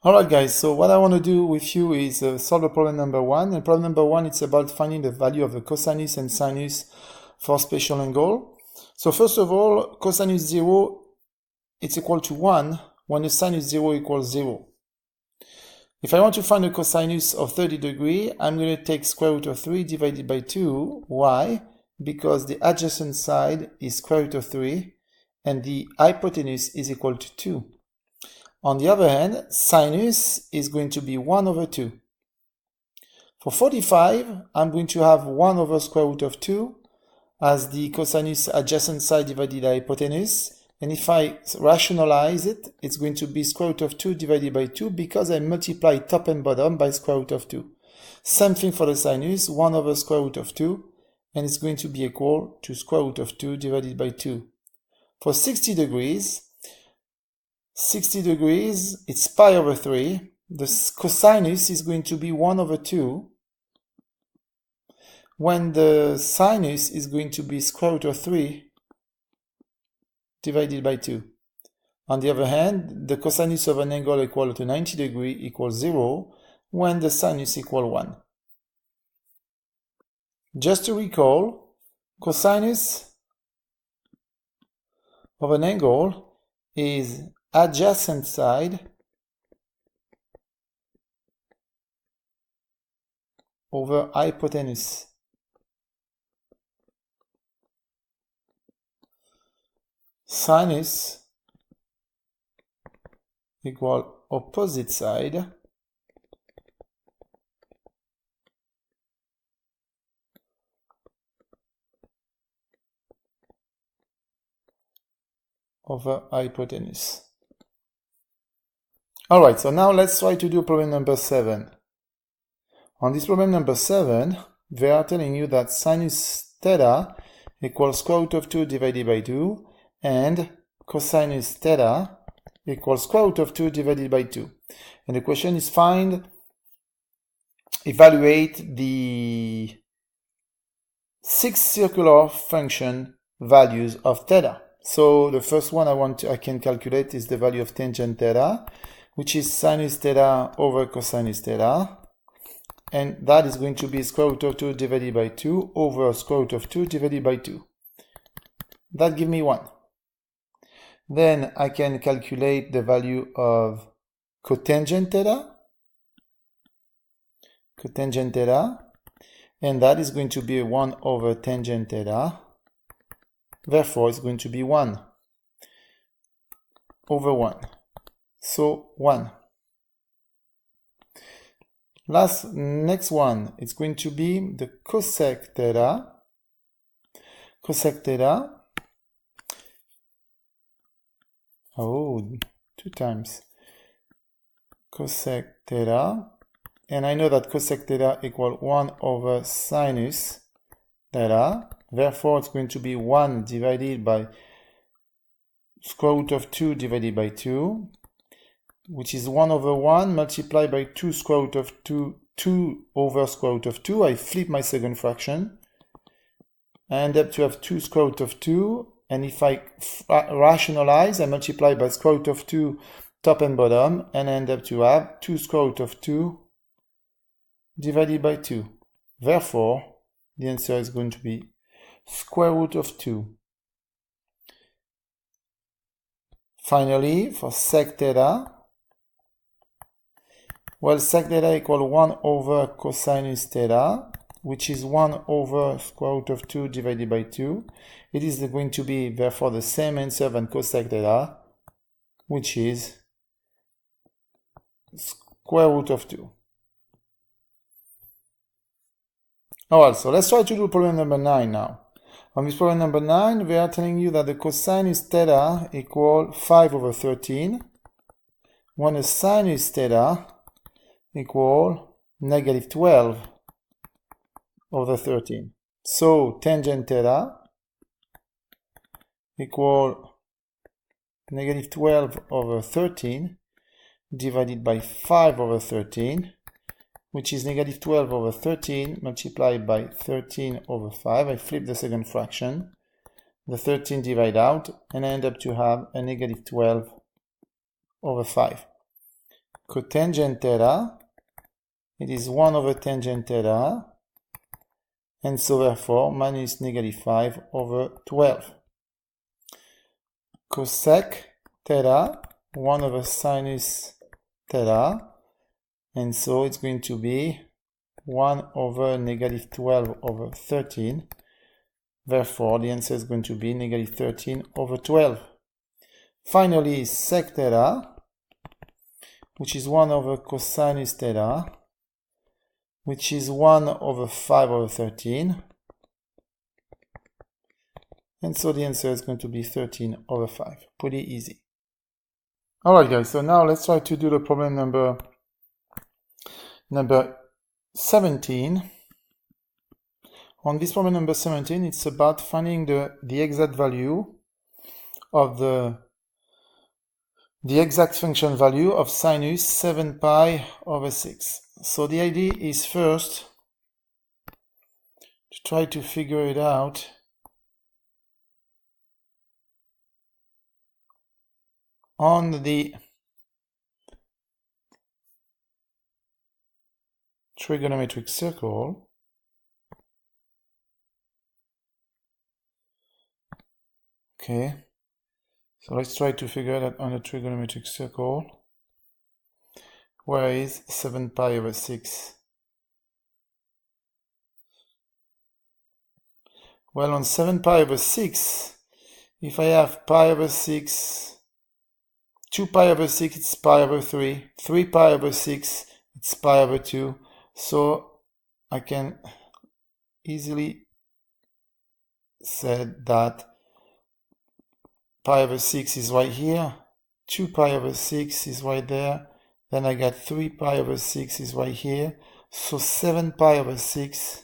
Alright guys, so what I want to do with you is solve the problem number one. And problem number one, it's about finding the value of the cosinus and sinus for spatial angle. So first of all, cosinus 0, it's equal to 1 when the sinus 0 equals 0. If I want to find the cosinus of 30 degrees, I'm going to take square root of 3 divided by 2. Why? Because the adjacent side is square root of 3 and the hypotenuse is equal to 2. On the other hand, sinus is going to be 1 over 2. For 45, I'm going to have 1 over square root of 2 as the cosinus adjacent side divided by hypotenuse. And if I rationalize it, it's going to be square root of 2 divided by 2 because I multiply top and bottom by square root of 2. Same thing for the sinus, 1 over square root of 2, and it's going to be equal to square root of 2 divided by 2. For 60 degrees, it's pi over 3. The cosinus is going to be 1 over 2, when the sinus is going to be square root of 3 divided by 2. On the other hand, the cosinus of an angle equal to 90 degrees equals 0, when the sinus equals 1. Just to recall, cosinus of an angle is adjacent side over hypotenuse. Sinus equal opposite side over hypotenuse. Alright, so now let's try to do problem number 7. On this problem number 7, they are telling you that sinus theta equals square root of 2 divided by 2 and cosinus theta equals square root of 2 divided by 2. And the question is evaluate the 6 circular function values of theta. So the first one I can calculate is the value of tangent theta, which is sinus theta over cosinus theta. And that is going to be square root of 2 divided by 2 over square root of 2 divided by 2. That gives me 1. Then I can calculate the value of cotangent theta, and that is going to be 1 over tangent theta. Therefore, it's going to be 1 over 1. So 1. Next one, it's going to be the cosec theta. Cosec theta. Oh, 2 times. Cosec theta. And I know that cosec theta equal 1 over sinus theta. Therefore, it's going to be 1 divided by square root of 2 divided by 2, which is 1 over 1 multiplied by 2 square root of 2 over square root of 2. I flip my second fraction. I end up to have 2 square root of 2. And if I rationalize, I multiply by square root of 2 top and bottom, and I end up to have 2 square root of 2 divided by 2. Therefore, the answer is going to be square root of 2. Finally, for sec theta, well, sec theta equal 1 over cosinus theta, which is 1 over square root of 2 divided by 2. It is going to be, therefore, the same answer than cosec theta, which is square root of 2. Alright, so let's try to do problem number 9 now. On this problem number 9, we are telling you that the cosinus theta equal 5 over 13, when the sinus theta equal negative 12 over 13. So tangent theta equal negative 12 over 13 divided by 5 over 13, which is negative 12 over 13 multiplied by 13 over 5. I flip the second fraction. The 13 divide out, and I end up to have a negative 12 over 5. cotangent theta, it is 1 over tangent theta, and so therefore minus negative 5 over 12. Cosec theta, 1 over sinus theta, and so it's going to be 1 over negative 12 over 13. Therefore, the answer is going to be negative 13 over 12. Finally, sec theta, which is 1 over cosinus theta, which is 1 over 5 over 13. And so the answer is going to be 13 over 5. Pretty easy. Alright guys, so now let's try to do the problem number 17. On this problem number 17, it's about finding the exact value of the exact function value of sinus 7 pi over 6. So the idea is first to try to figure it out on the trigonometric circle. Okay, so let's try to figure that on a trigonometric circle. Where is 7 pi over 6? Well, on 7 pi over 6, if I have pi over 6, 2 pi over 6, it's pi over 3. 3 pi over 6, it's pi over 2. So I can easily say that pi over 6 is right here. 2 pi over 6 is right there. Then I got 3 pi over 6 is right here. So 7 pi over 6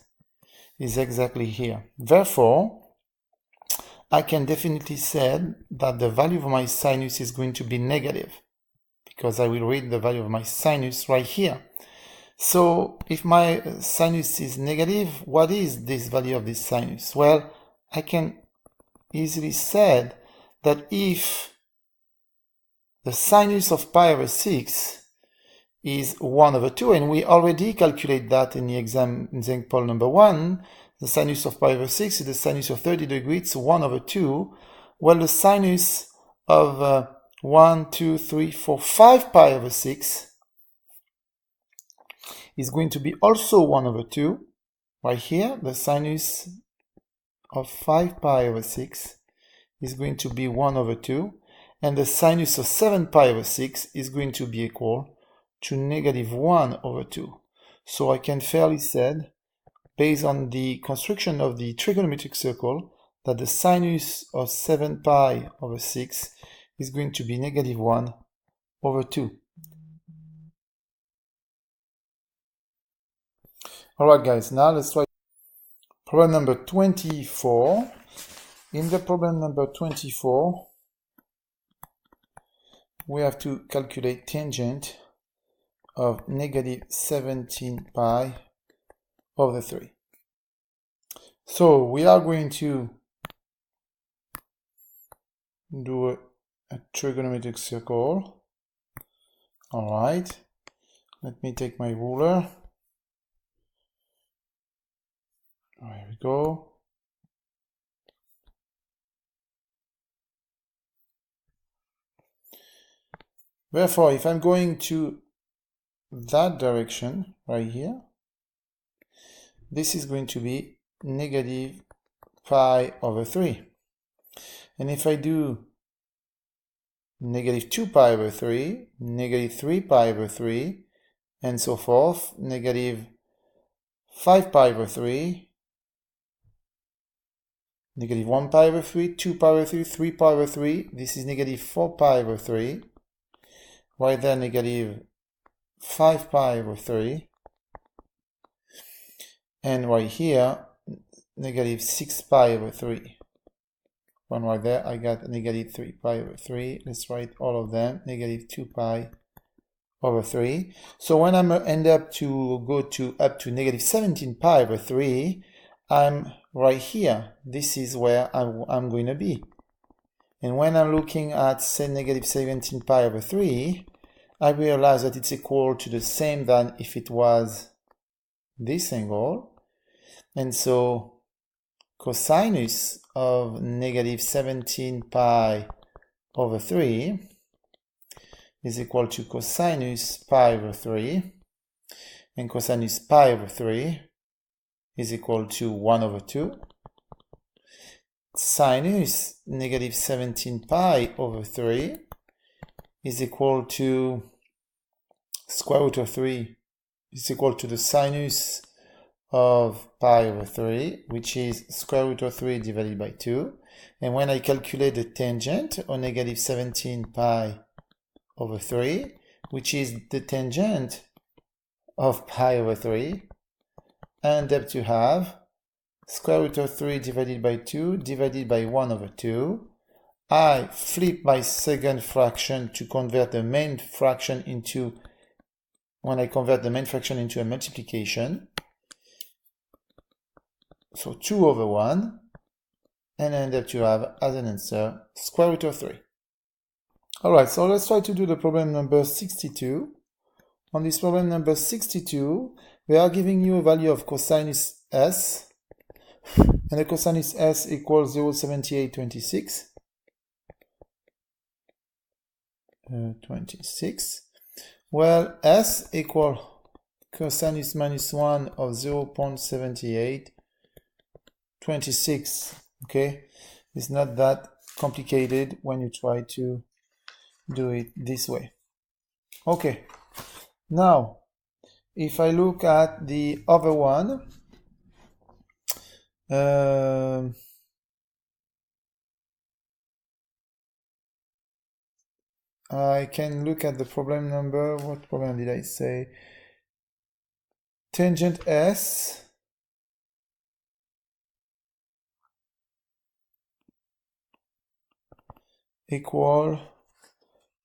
is exactly here. Therefore, I can definitely say that the value of my sinus is going to be negative, because I will read the value of my sinus right here. So if my sinus is negative, what is this value of this sinus? Well, I can easily say that if the sinus of pi over 6 is 1 over 2, and we already calculate that in the example number 1, the sinus of pi over 6 is the sinus of 30 degrees, it's 1 over 2. Well, the sinus of 1, 2, 3, 4, 5 pi over 6 is going to be also 1 over 2. Right here, the sinus of 5 pi over 6 is going to be 1 over 2. And the sinus of 7 pi over 6 is going to be equal to negative 1 over 2. So I can fairly say, based on the construction of the trigonometric circle, that the sinus of 7 pi over 6 is going to be negative 1 over 2. Alright guys, now let's try problem number 24. In the problem number 24, we have to calculate tangent of negative 17 pi over 3. So we are going to do a trigonometric circle. Alright, let me take my ruler. There we go. Therefore, if I'm going to that direction right here, this is going to be negative pi over 3. And if I do negative 2 pi over 3, negative 3 pi over 3, and so forth, negative 5 pi over 3, negative 1 pi over 3, 2 pi over 3, 3 pi over 3, this is negative 4 pi over 3, right there negative 5 pi over 3, and right here negative 6 pi over 3. One right there, I got negative 3 pi over 3. Let's write all of them, negative 2 pi over 3. So when I end up to go to up to negative 17 pi over 3, I'm right here. This is where I'm going to be. And when I'm looking at, say, negative 17 pi over 3, I realize that it's equal to the same than if it was this angle. And so cosinus of negative 17 pi over 3 is equal to cosinus pi over 3. And cosinus pi over 3 is equal to 1 over 2. Sinus negative 17 pi over 3 is equal to square root of 3 is equal to the sinus of pi over 3, which is square root of 3 divided by 2. And when I calculate the tangent on negative 17 pi over 3, which is the tangent of pi over 3, I end up to have square root of 3 divided by 2 divided by 1 over 2. I flip my second fraction to convert the main fraction into, when I convert the main fraction into a multiplication. So 2 over 1, and I end up to have as an answer square root of 3. Alright, so let's try to do the problem number 62. On this problem number 62, we are giving you a value of cosinus s, and the cosinus s equals 0.7826. 26. Well, s equal cosinus minus 1 of 0.7826. Okay, it's not that complicated when you try to do it this way. Okay, now if I look at the other one, I can look at the problem number. What problem did I say? Tangent S equal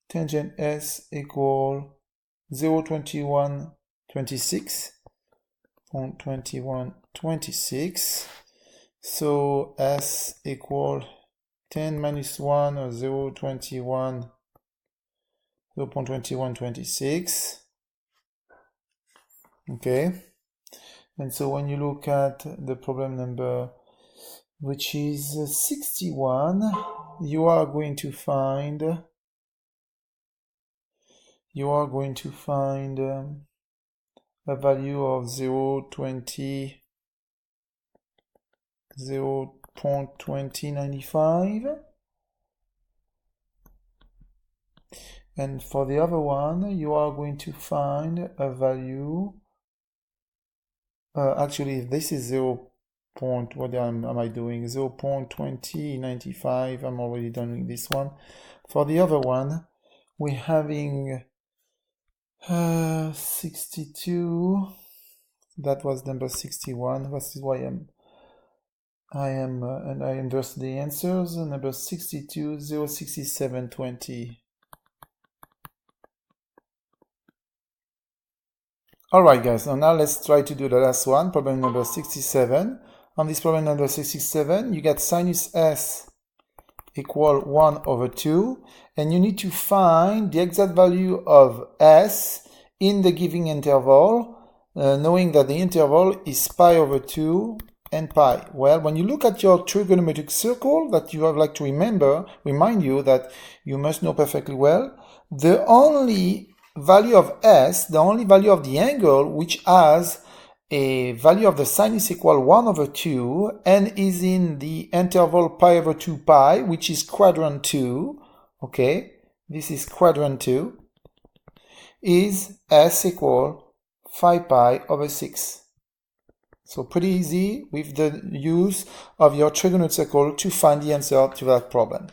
tangent S equal 0.2126. So S equal 10 minus 1 or 0.2126. Okay, and so when you look at the problem number, which is 61, you are going to find a value of 0.2095. And for the other one, you are going to find a value, actually this is 0.2095. I'm already done with this one. For the other one, we're having 62. That was number 61. This is why I inverse the answers. Number 62, 0.6720. Alright guys, so now let's try to do the last one, problem number 67. On this problem number 67, you get sinus s equal 1 over 2, and you need to find the exact value of s in the given interval, knowing that the interval is pi over 2 and pi. Well, when you look at your trigonometric circle that you have like to remind you that you must know perfectly well, the only value of s, the only value of the angle which has a value of the sinus equal 1 over 2 and is in the interval pi over 2 pi, which is quadrant 2, okay, this is quadrant 2, is s equal 5 pi over 6. So pretty easy with the use of your trigonometric circle to find the answer to that problem.